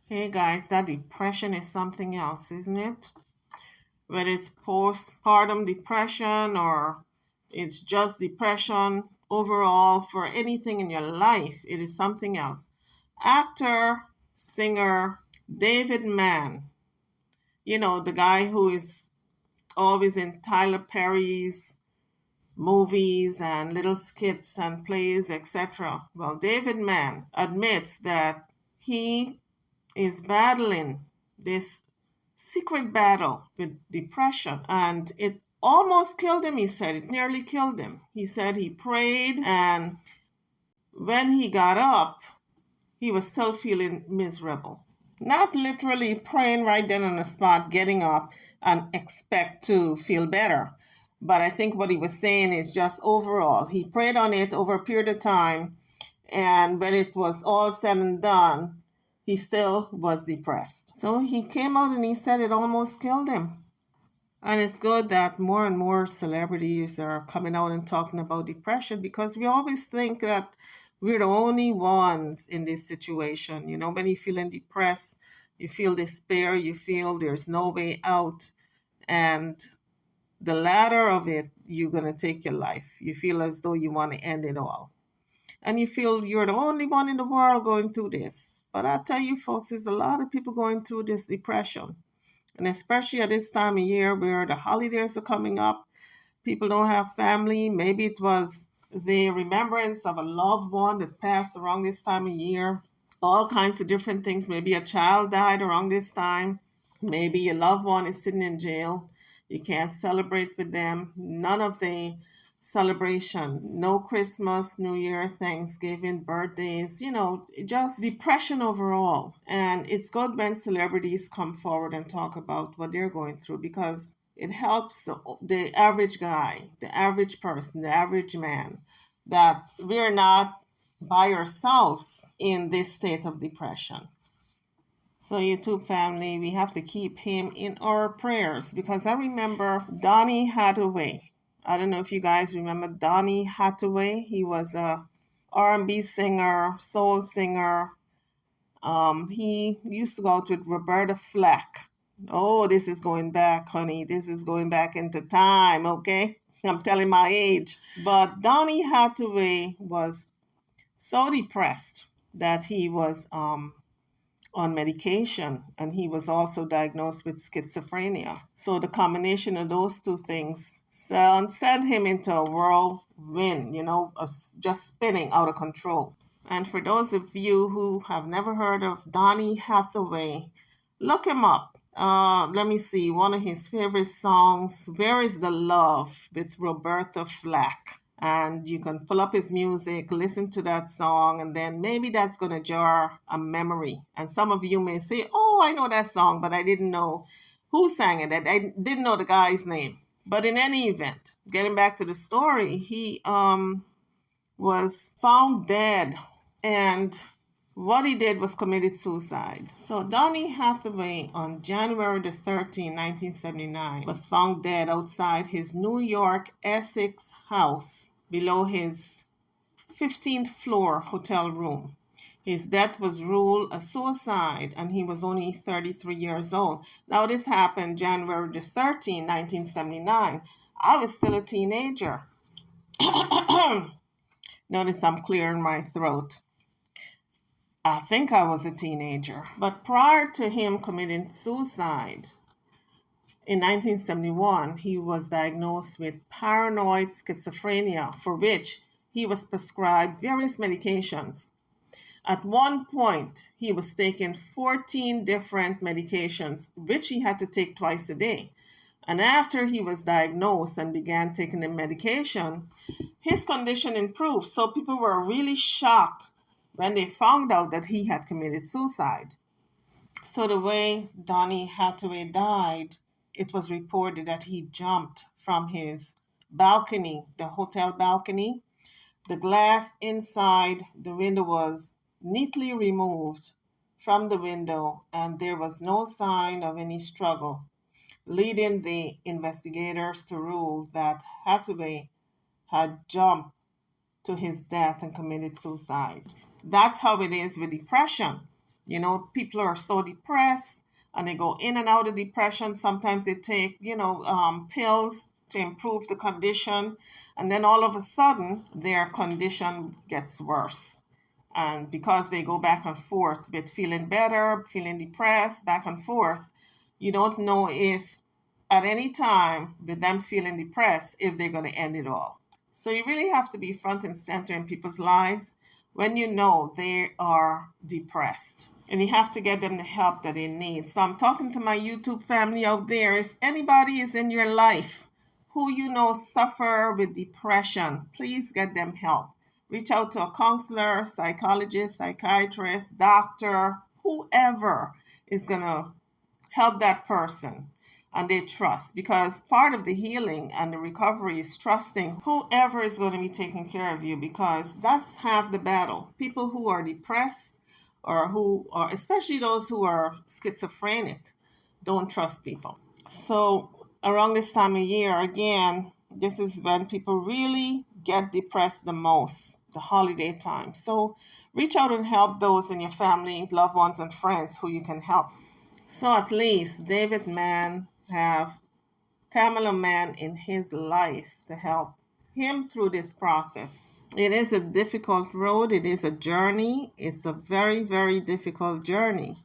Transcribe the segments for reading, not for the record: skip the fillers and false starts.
Hey guys, that depression is something else, isn't it? Whether it's postpartum depression or it's just depression overall for anything in your life, it is something else. Actor, singer, David Mann, the guy who is always in Tyler Perry's movies and little skits and plays, etc. Well, David Mann admits that he is battling this secret battle with depression, and it almost killed him. He said it nearly killed him. He said he prayed, and when he got up, he was still feeling miserable. Not literally praying right then on the spot, getting up and expect to feel better. But I think what he was saying is just overall, he prayed on it over a period of time. And when it was all said and done, he still was depressed. So he came out and he said it almost killed him. And it's good that more and more celebrities are coming out and talking about depression because we always think that we're the only ones in this situation. When you're feeling depressed, you feel despair, you feel there's no way out. And the latter of it, you're going to take your life. You feel as though you want to end it all. And you feel you're the only one in the world going through this. But I tell you, folks, there's a lot of people going through this depression. And especially at this time of year where the holidays are coming up, people don't have family. Maybe it was the remembrance of a loved one that passed around this time of year. All kinds of different things. Maybe a child died around this time. Maybe a loved one is sitting in jail. You can't celebrate with them. None of the celebrations. No Christmas, New Year, Thanksgiving, birthdays, just depression overall. And it's good when celebrities come forward and talk about what they're going through because it helps the average guy, the average person, the average man, that we're not by ourselves in this state of depression. So, YouTube family, we have to keep him in our prayers because I remember Donny Hathaway. I don't know if you guys remember Donny Hathaway. He was a R&B singer, soul singer. He used to go out with Roberta Flack. Oh, this is going back, honey. This is going back into time, okay? I'm telling my age. But Donny Hathaway was so depressed that he was on medication, and he was also diagnosed with schizophrenia. So the combination of those two things sent him into a whirlwind, just spinning out of control. And for those of you who have never heard of Donny Hathaway, look him up. Let me see, one of his favorite songs, Where is the Love, with Roberta Flack. And you can pull up his music, listen to that song, and then maybe that's going to jar a memory. And some of you may say, oh, I know that song, but I didn't know who sang it. I didn't know the guy's name. But in any event, getting back to the story, he was found dead, and what he did was committed suicide. So Donny Hathaway on January the 13th, 1979 was found dead outside his New York Essex house below his 15th floor hotel room. His death was ruled a suicide, and he was only 33 years old. Now this happened January the 13th, 1979. I was still a teenager. Notice I'm clearing my throat. I think I was a teenager. But prior to him committing suicide, in 1971, he was diagnosed with paranoid schizophrenia, for which he was prescribed various medications. At one point, he was taking 14 different medications, which he had to take twice a day. And after he was diagnosed and began taking the medication, his condition improved. So people were really shocked when they found out that he had committed suicide. So the way Donny Hathaway died, it was reported that he jumped from his balcony, the hotel balcony. The glass inside the window was neatly removed from the window, and there was no sign of any struggle, leading the investigators to rule that Hathaway had jumped to his death and committed suicide. That's how it is with depression. People are so depressed and they go in and out of depression. Sometimes they take, pills to improve the condition. And then all of a sudden, their condition gets worse. And because they go back and forth with feeling better, feeling depressed, back and forth, you don't know if at any time with them feeling depressed, if they're going to end it all. So you really have to be front and center in people's lives when you know they are depressed. And you have to get them the help that they need. So I'm talking to my YouTube family out there. If anybody is in your life who you know suffer with depression, please get them help. Reach out to a counselor, psychologist, psychiatrist, doctor, whoever is going to help that person and they trust, because part of the healing and the recovery is trusting whoever is going to be taking care of you, because that's half the battle. People who are depressed or who are, especially those who are schizophrenic, don't trust people. So around this time of year, again, this is when people really get depressed the most, the holiday time. So reach out and help those in your family, loved ones, and friends who you can help. So at least David Mann have Tamela Mann in his life to help him through this process. It is a difficult road. It is a journey. It's a very, very difficult journey.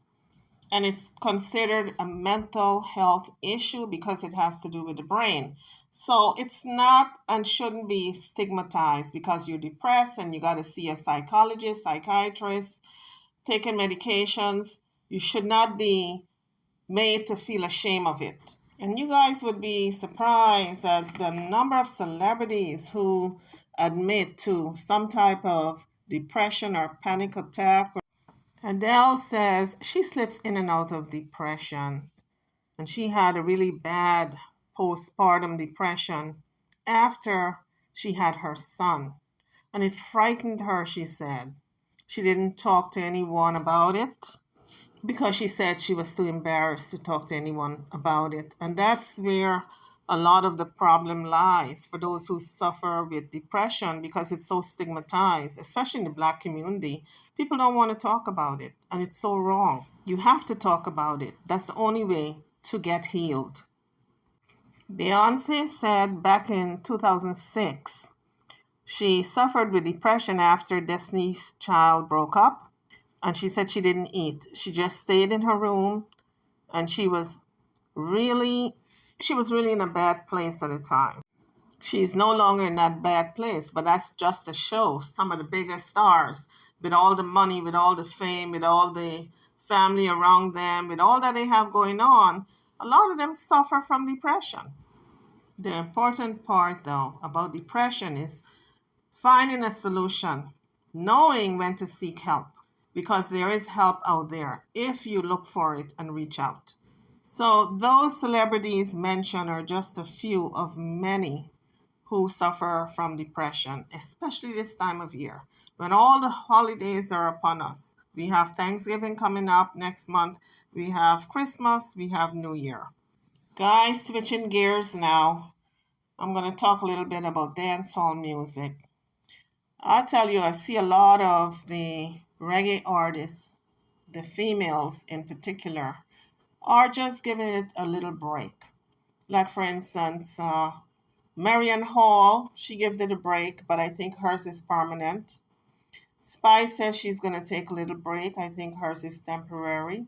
And it's considered a mental health issue because it has to do with the brain. So it's not and shouldn't be stigmatized because you're depressed and you got to see a psychologist, psychiatrist, taking medications. You should not be made to feel ashamed of it. And you guys would be surprised at the number of celebrities who admit to some type of depression or panic attack. Adele says she slips in and out of depression, and she had a really bad postpartum depression after she had her son. And it frightened her, she said. She didn't talk to anyone about it because she said she was too embarrassed to talk to anyone about it. And that's where a lot of the problem lies for those who suffer with depression, because it's so stigmatized, especially in the Black community. People don't want to talk about it, and it's so wrong. You have to talk about it. That's the only way to get healed. Beyonce said back in 2006 she suffered with depression after Destiny's Child broke up, and she said she didn't eat. She just stayed in her room, and really she was really in a bad place at the time. She's no longer in that bad place, but that's just to show some of the biggest stars with all the money, with all the fame, with all the family around them, with all that they have going on. A lot of them suffer from depression. The important part, though, about depression is finding a solution, knowing when to seek help, because there is help out there if you look for it and reach out. So, those celebrities mentioned are just a few of many who suffer from depression, especially this time of year when all the holidays are upon us. We have Thanksgiving coming up next month, we have Christmas, we have New Year. Guys, switching gears now, I'm going to talk a little bit about dancehall music. I tell you, I see a lot of the reggae artists, the females in particular, are just giving it a little break. Like, for instance, Marian Hall, she gave it a break, but I think hers is permanent. Spice says she's going to take a little break. I think hers is temporary.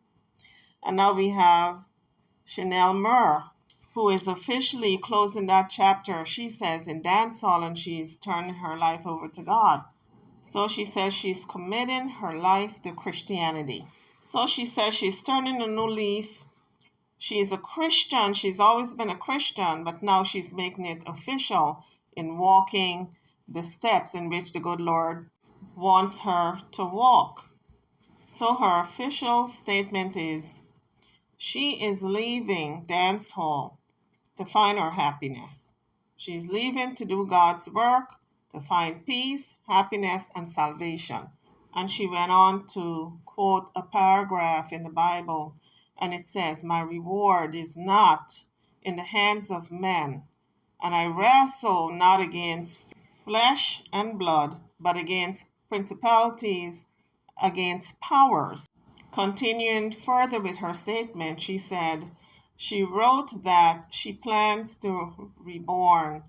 And now we have Shannell Muir, who is officially closing that chapter, she says, in dancehall, and she's turning her life over to God. So she says she's committing her life to Christianity. So she says she's turning a new leaf. She's a Christian. She's always been a Christian, but now she's making it official in walking the steps in which the good Lord wants her to walk. So her official statement is she is leaving dancehall to find her happiness. She's leaving to do God's work, to find peace, happiness, and salvation. And she went on to quote a paragraph in the Bible, and it says, my reward is not in the hands of men, and I wrestle not against flesh and blood, but against principalities, against powers, Continuing further with her statement, she said she wrote that she plans to reborn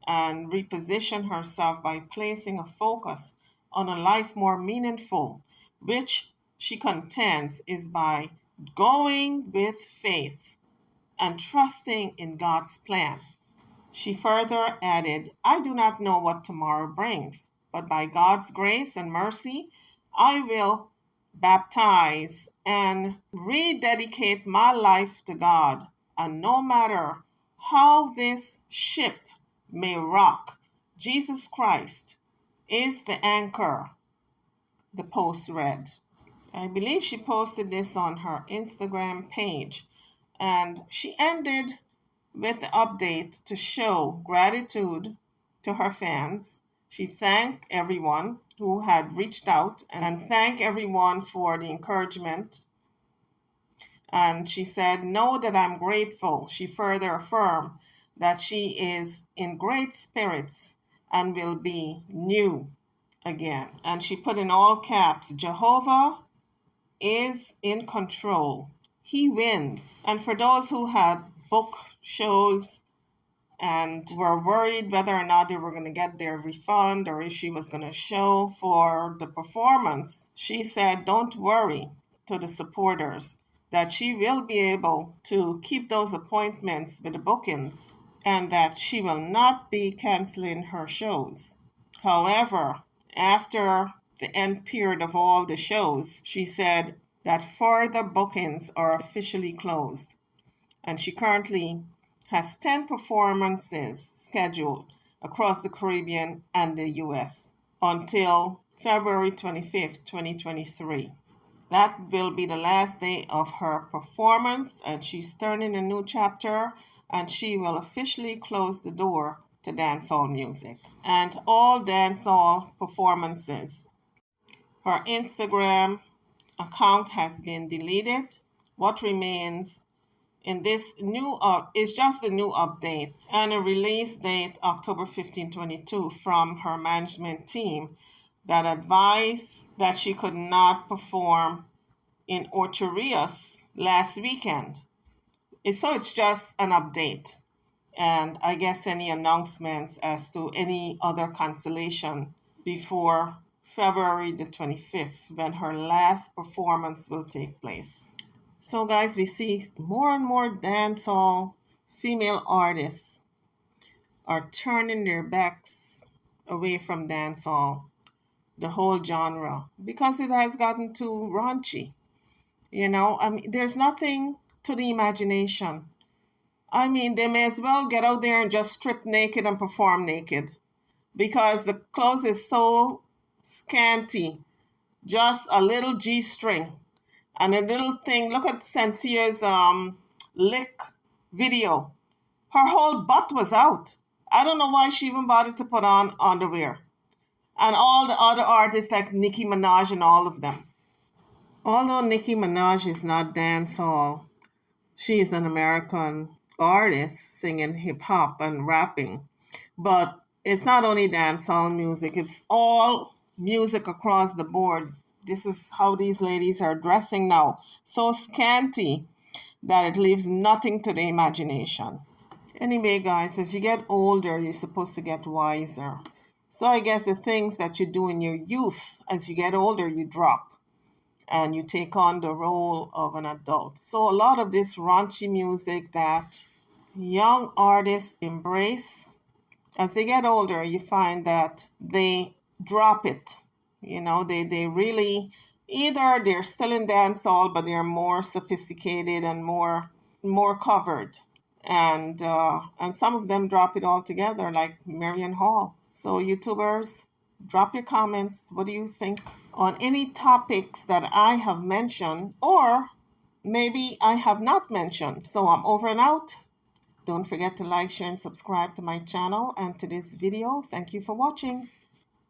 and reposition herself by placing a focus on a life more meaningful, which she contends is by going with faith and trusting in God's plan. She further added, I do not know what tomorrow brings, but by God's grace and mercy, I will baptize and rededicate my life to God. And no matter how this ship may rock, Jesus Christ is the anchor, the post read. I believe she posted this on her Instagram page. And she ended with the update to show gratitude to her fans. She thanked everyone who had reached out and thanked everyone for the encouragement. And she said, know that I'm grateful. She further affirmed that she is in great spirits and will be new again. And she put in all caps, Jehovah is in control. He wins. And for those who had booked shows and were worried whether or not they were going to get their refund or if she was going to show for the performance, she said, don't worry, to the supporters, that she will be able to keep those appointments with the bookings and that she will not be canceling her shows. However, after the end period of all the shows, she said that further bookings are officially closed. And she currently has 10 performances scheduled across the Caribbean and the US until February 25th, 2023. That will be the last day of her performance, and she's starting a new chapter, and she will officially close the door to dancehall music and all dancehall performances. Her Instagram account has been deleted. What remains in this new is just the new updates and a release date October 15, 22 from her management team that advised that she could not perform in Ocho Rios last weekend. So it's just an update. And I guess any announcements as to any other cancellation before February the 25th, when her last performance will take place. So guys, we see more and more dancehall female artists are turning their backs away from dancehall, the whole genre, because it has gotten too raunchy. You know, I mean, there's nothing to the imagination. I mean, they may as well get out there and just strip naked and perform naked because the clothes is so scanty. Just a little G-string and a little thing. Look at Sensia's lick video. Her whole butt was out. I don't know why she even bothered to put on underwear. And all the other artists like Nicki Minaj and all of them. Although Nicki Minaj is not dancehall, she is an American artist singing hip hop and rapping. But it's not only dancehall music, it's all music across the board. This is how these ladies are dressing now. So scanty that it leaves nothing to the imagination. Anyway, guys, as you get older, you're supposed to get wiser. So I guess the things that you do in your youth, as you get older, you drop. And you take on the role of an adult. So a lot of this raunchy music that young artists embrace, as they get older, you find that they drop it. You know, they really, either they're still in dancehall, but they're more sophisticated and more covered. And some of them drop it altogether, like Marion Hall. So YouTubers, drop your comments. What do you think on any topics that I have mentioned or maybe I have not mentioned? So I'm over and out. Don't forget to like, share, and subscribe to my channel and to this video. Thank you for watching.